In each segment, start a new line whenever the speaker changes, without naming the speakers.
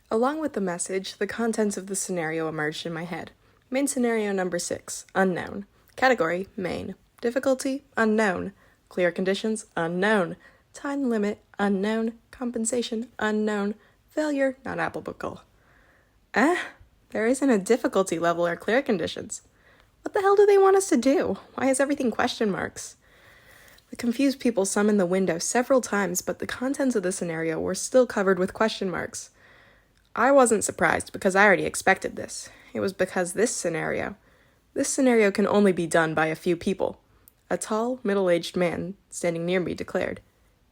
Along with the message, the contents of the scenario emerged in my head. Main scenario number 6, unknown. Category, main. Difficulty, unknown. Clear conditions, unknown. Time limit, unknown. Compensation, unknown. Failure, not applicable. There isn't a difficulty level or clear conditions. What the hell do they want us to do? Why is everything question marks? The confused people summoned the window several times, but the contents of the scenario were still covered with question marks. I wasn't surprised because I already expected this. It was because this scenario can only be done by a few people. A tall, middle-aged man standing near me declared,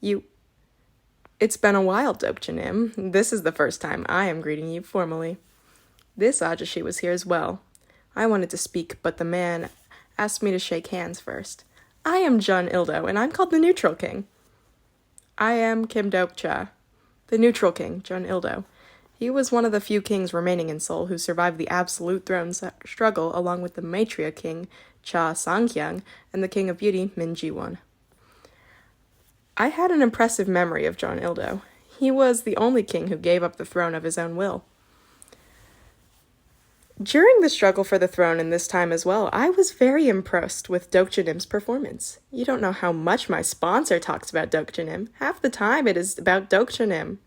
It's been a while, Dokchanim. This is the first time I am greeting you formally. This Ajashi was here as well. I wanted to speak, but the man asked me to shake hands first. I am John Ildo, and I'm called the Neutral King. I am Kim Dokcha, the Neutral King, John Ildo. He was one of the few kings remaining in Seoul who survived the Absolute Throne struggle along with the Maitreya King, Cha Sanghyang, and the King of Beauty, Min Ji-won. I had an impressive memory of John Ildo. He was the only king who gave up the throne of his own will. During the struggle for the throne and this time as well, I was very impressed with Dokchanim's performance. You don't know how much my sponsor talks about Dokchanim. Half the time it is about Dokchanim.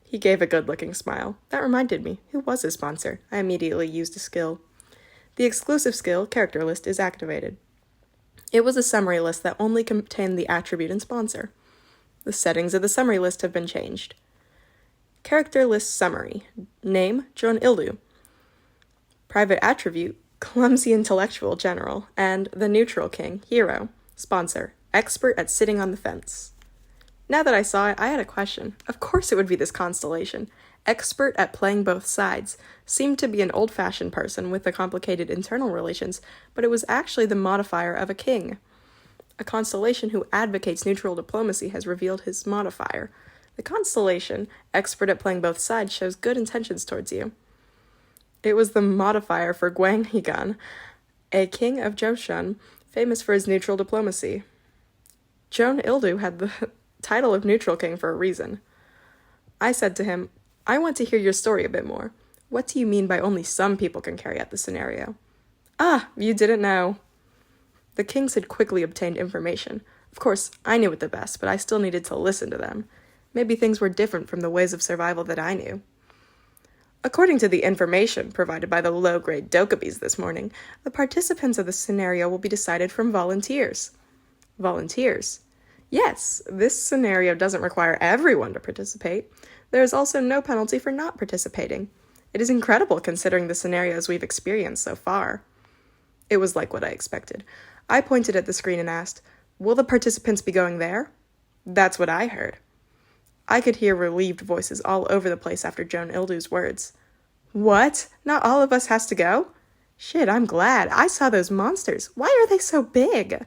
He gave a good-looking smile. That reminded me, who was his sponsor? I immediately used a skill. The exclusive skill, character list, is activated. It was a summary list that only contained the attribute and sponsor. The settings of the summary list have been changed. Character list summary. Name, John Ildu. Private attribute, clumsy intellectual general, and the neutral king, hero. Sponsor, expert at sitting on the fence. Now that I saw it, I had a question. Of course it would be this constellation. Expert at playing both sides. Seemed to be an old-fashioned person with the complicated internal relations, but it was actually the modifier of a king. A constellation who advocates neutral diplomacy has revealed his modifier. The constellation, expert at playing both sides, shows good intentions towards you. It was the modifier for Gwanghigan, a king of Joseon, famous for his neutral diplomacy. Joan Ildu had the title of neutral king for a reason. I said to him, I want to hear your story a bit more. What do you mean by only some people can carry out the scenario? You didn't know. The kings had quickly obtained information. Of course, I knew it the best, but I still needed to listen to them. Maybe things were different from the ways of survival that I knew. According to the information provided by the low-grade Dokabis this morning, the participants of the scenario will be decided from volunteers. Volunteers? Yes, this scenario doesn't require everyone to participate. There is also no penalty for not participating. It is incredible considering the scenarios we've experienced so far. It was like what I expected. I pointed at the screen and asked, will the participants be going there? That's what I heard. I could hear relieved voices all over the place after Joan Ildu's words. What? Not all of us has to go? Shit, I'm glad. I saw those monsters. Why are they so big?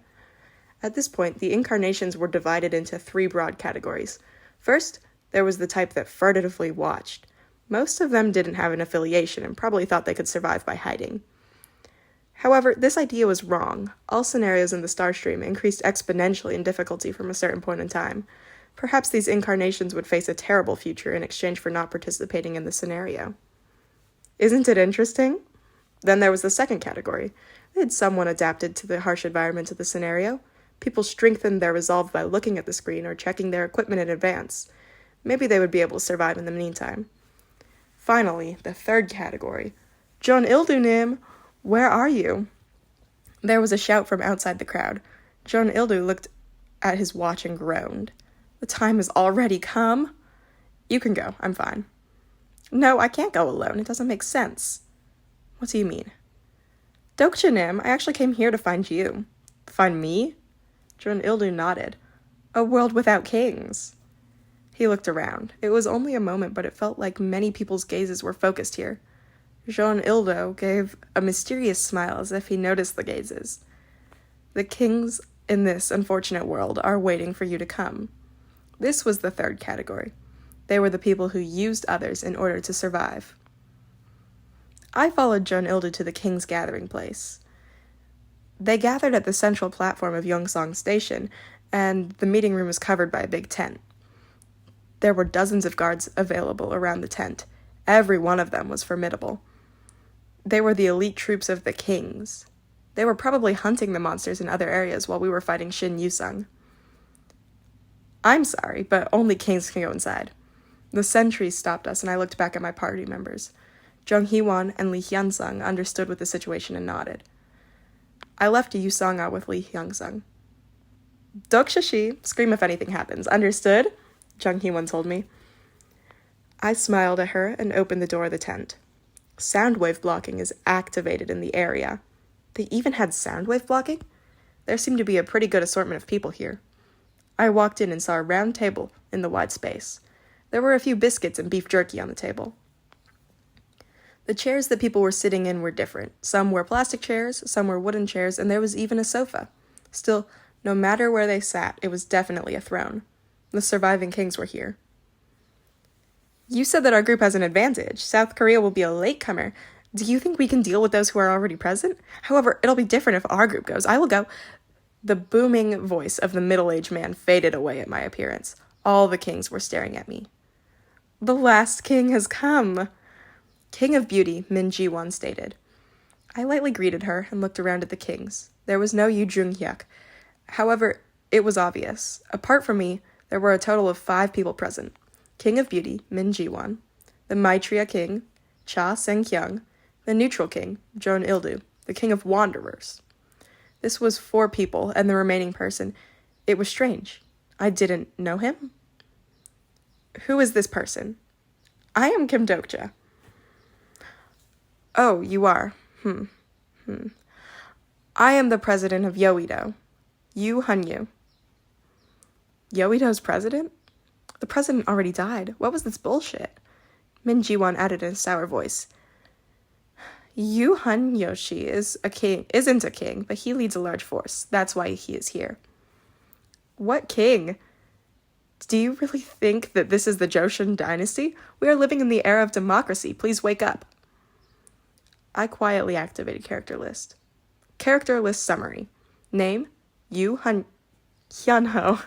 At this point, the incarnations were divided into 3 broad categories. First, there was the type that furtively watched. Most of them didn't have an affiliation and probably thought they could survive by hiding. However, this idea was wrong. All scenarios in the star stream increased exponentially in difficulty from a certain point in time. Perhaps these incarnations would face a terrible future in exchange for not participating in the scenario. Isn't it interesting? Then there was the second category. They had somewhat adapted to the harsh environment of the scenario. People strengthened their resolve by looking at the screen or checking their equipment in advance. Maybe they would be able to survive in the meantime. Finally, the third category. John Ildunim, where are you? There was a shout from outside the crowd. John Ildu looked at his watch and groaned. The time has already come. You can go, I'm fine. No, I can't go alone. It doesn't make sense. What do you mean? Dokchanim, I actually came here to find you. Find me? John Ildu nodded. A world without kings. He looked around. It was only a moment, but it felt like many people's gazes were focused here. John Ildo gave a mysterious smile as if he noticed the gazes. The kings in this unfortunate world are waiting for you to come. This was the third category. They were the people who used others in order to survive. I followed John Ildu to the king's gathering place. They gathered at the central platform of Yongsan Station, and the meeting room was covered by a big tent. There were dozens of guards available around the tent. Every one of them was formidable. They were the elite troops of the kings. They were probably hunting the monsters in other areas while we were fighting Shin Yusung. I'm sorry, but only kings can go inside. The sentries stopped us, and I looked back at my party members. Jung Hee-won and Lee Hyun-sung understood with the situation and nodded. I left Yusanga with Lee Hyun-sung. Dokshashi, scream if anything happens. Understood? Jung Hee-won told me. I smiled at her and opened the door of the tent. Sound wave blocking is activated in the area. They even had sound wave blocking? There seemed to be a pretty good assortment of people here. I walked in and saw a round table in the wide space. There were a few biscuits and beef jerky on the table. The chairs that people were sitting in were different. Some were plastic chairs, some were wooden chairs, and there was even a sofa. Still, no matter where they sat, it was definitely a throne. The surviving kings were here. You said that our group has an advantage. South Korea will be a latecomer. Do you think we can deal with those who are already present? However, it'll be different if our group goes. I will go. The booming voice of the middle-aged man faded away at my appearance. All the kings were staring at me. The last king has come. King of Beauty, Min Ji-won stated. I lightly greeted her and looked around at the kings. There was no Yu Jung-hyuk. However, it was obvious. Apart from me, there were a total of 5 people present. King of Beauty, Min Ji-won, the Maitreya king, Cha Seng-kyung, the neutral king, Jeon Il-do, the king of wanderers. This was 4 people, and the remaining person. It was strange. I didn't know him. Who is this person? I am Kim Dokja. Oh, you are. I am the president of Yoido. Yu Hanyu. Yoido's president? The president already died. What was this bullshit? Min Ji-won added in a sour voice. Yu Han-yoshi isn't a king, but he leads a large force. That's why he is here. What king? Do you really think that this is the Joseon dynasty? We are living in the era of democracy. Please wake up. I quietly activated character list. Character list summary. Name, Yu Hyunho.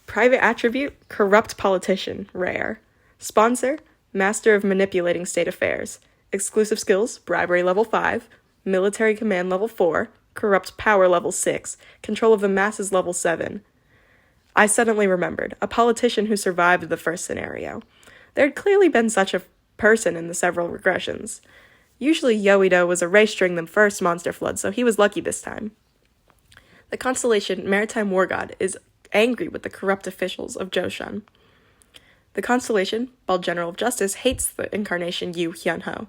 Private attribute, corrupt politician, rare. Sponsor, master of manipulating state affairs. Exclusive skills, bribery level 5, military command level 4, corrupt power level 6, control of the masses level 7. I suddenly remembered, a politician who survived the first scenario. There had clearly been such a person in the several regressions. Usually Yoido was erased during the first monster flood, so he was lucky this time. The constellation Maritime War God is angry with the corrupt officials of Joseon. The constellation, Bald General of Justice, hates the incarnation Yu Hyunho.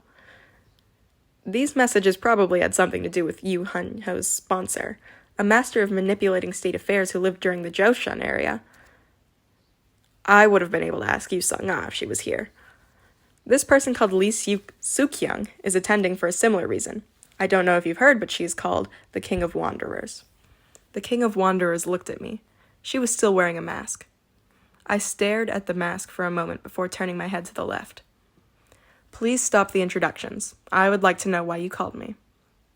These messages probably had something to do with Yu Hyunho's sponsor, a master of manipulating state affairs who lived during the Joseon area. I would have been able to ask Yu Sung-ah if she was here. This person called Lee Suk-young is attending for a similar reason. I don't know if you've heard, but she is called the King of Wanderers. The King of Wanderers looked at me. She was still wearing a mask. I stared at the mask for a moment before turning my head to the left. Please stop the introductions. I would like to know why you called me.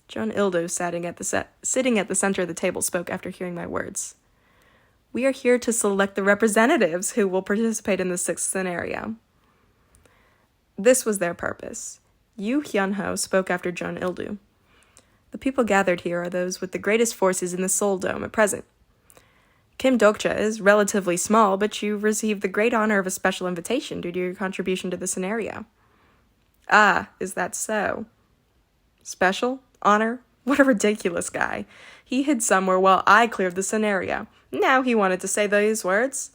Jeon Il-do, sitting at the center of the table, spoke after hearing my words. We are here to select the representatives who will participate in the 6th scenario. This was their purpose. Yu Hyunho spoke after Jeon Il-do. The people gathered here are those with the greatest forces in the Seoul Dome at present. Kim Dokja is relatively small, but you received the great honor of a special invitation due to your contribution to the scenario. Ah, is that so? Special? Honor? What a ridiculous guy. He hid somewhere while I cleared the scenario. Now he wanted to say those words.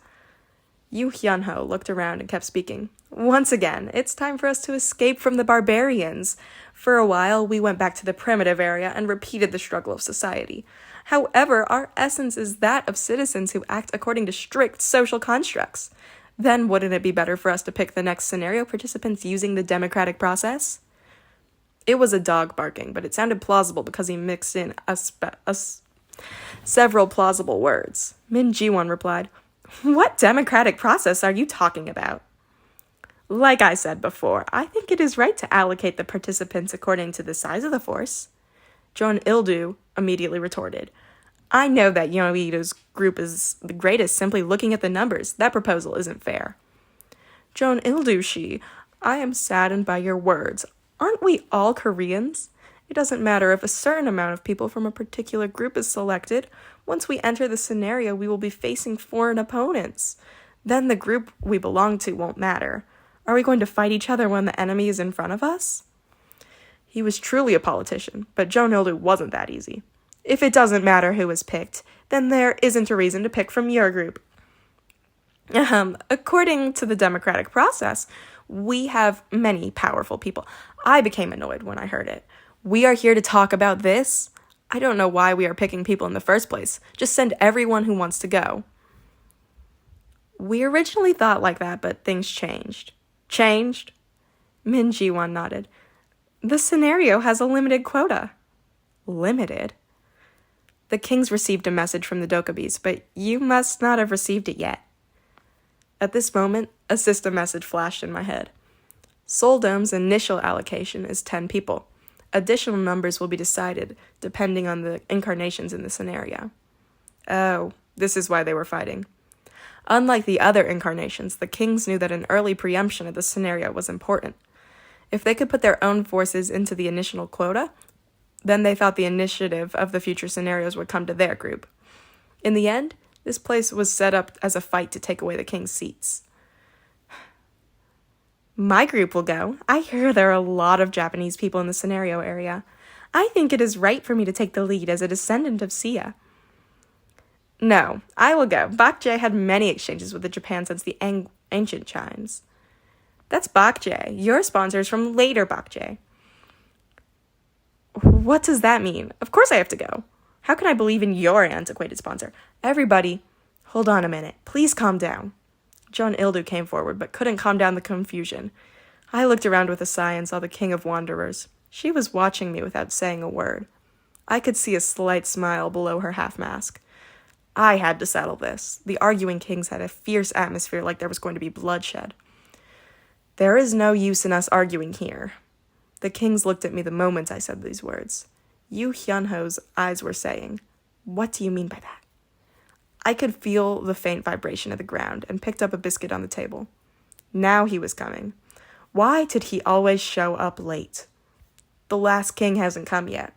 Yu Hyunho looked around and kept speaking. Once again, it's time for us to escape from the barbarians. For a while, we went back to the primitive area and repeated the struggle of society. However, our essence is that of citizens who act according to strict social constructs. Then wouldn't it be better for us to pick the next scenario participants using the democratic process? It was a dog barking, but it sounded plausible because he mixed in several plausible words. Min Ji-won replied, What democratic process are you talking about? Like I said before, I think it is right to allocate the participants according to the size of the force. Jeon Il-do immediately retorted, I know that Yoido's group is the greatest simply looking at the numbers. That proposal isn't fair. Jeon Il-do, I am saddened by your words. Aren't we all Koreans? It doesn't matter if a certain amount of people from a particular group is selected. Once we enter the scenario, we will be facing foreign opponents. Then the group we belong to won't matter. Are we going to fight each other when the enemy is in front of us? He was truly a politician, but Jonhildu wasn't that easy. If it doesn't matter who is picked, then there isn't a reason to pick from your group. According to the democratic process, we have many powerful people. I became annoyed when I heard it. We are here to talk about this? I don't know why we are picking people in the first place. Just send everyone who wants to go. We originally thought like that, but things changed. Changed? Min Ji-won nodded. The scenario has a limited quota. Limited? The kings received a message from the Dokabis, but you must not have received it yet. At this moment, a system message flashed in my head. Soldome's initial allocation is 10 people. Additional numbers will be decided depending on the incarnations in the scenario. Oh, this is why they were fighting. Unlike the other incarnations, the kings knew that an early preemption of the scenario was important. If they could put their own forces into the initial quota, then they thought the initiative of the future scenarios would come to their group. In the end, this place was set up as a fight to take away the king's seats. My group will go. I hear there are a lot of Japanese people in the scenario area. I think it is right for me to take the lead as a descendant of Sia. No, I will go. Bakje had many exchanges with Japan since the ancient times. That's Bakje. Your sponsor is from later Bakje. What does that mean? Of course I have to go. How can I believe in your antiquated sponsor? Everybody, hold on a minute. Please calm down. Jonhildu came forward, but couldn't calm down the confusion. I looked around with a sigh and saw the King of Wanderers. She was watching me without saying a word. I could see a slight smile below her half-mask. I had to settle this. The arguing kings had a fierce atmosphere like there was going to be bloodshed. There is no use in us arguing here. The kings looked at me the moment I said these words. Yu Hyunho's eyes were saying, "What do you mean by that?" I could feel the faint vibration of the ground and picked up a biscuit on the table. Now he was coming. Why did he always show up late? The last king hasn't come yet.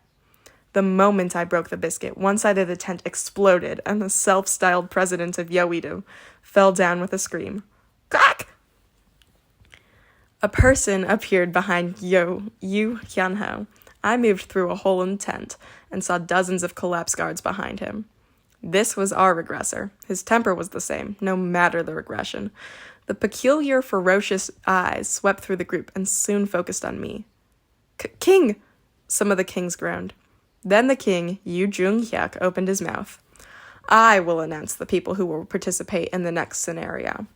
The moment I broke the biscuit, one side of the tent exploded and the self-styled president of Yoido fell down with a scream. Quack! A person appeared behind Yu Hyunho. I moved through a hole in the tent and saw dozens of collapse guards behind him. This was our regressor. His temper was the same, no matter the regression. The peculiar, ferocious eyes swept through the group and soon focused on me. King! Some of the kings groaned. Then the king, Yu Jung-hyuk, opened his mouth. I will announce the people who will participate in the next scenario.